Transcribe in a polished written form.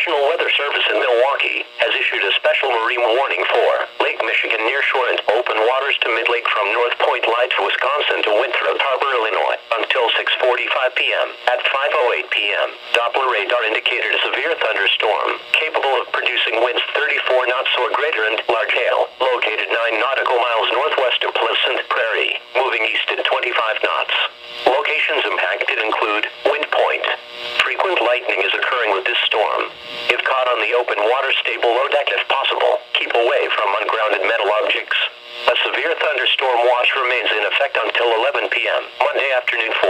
National Weather Service in Milwaukee has issued a special marine warning for Lake Michigan nearshore and open waters to mid-lake from North Point Lights, Wisconsin to Winthrop Harbor, Illinois until 6:45 p.m. At 5:08 p.m., Doppler radar indicated a severe thunderstorm capable of producing winds 34 knots or greater and large hail, located 9 nautical miles northwest of Pleasant Prairie, moving east at 25 knots. Locations impacted include Wind Point. Frequent lightning is occurring with this storm. If caught on the open water, stay below deck if possible. Keep away from ungrounded metal objects. A severe thunderstorm watch remains in effect until 11 p.m. Monday afternoon 4.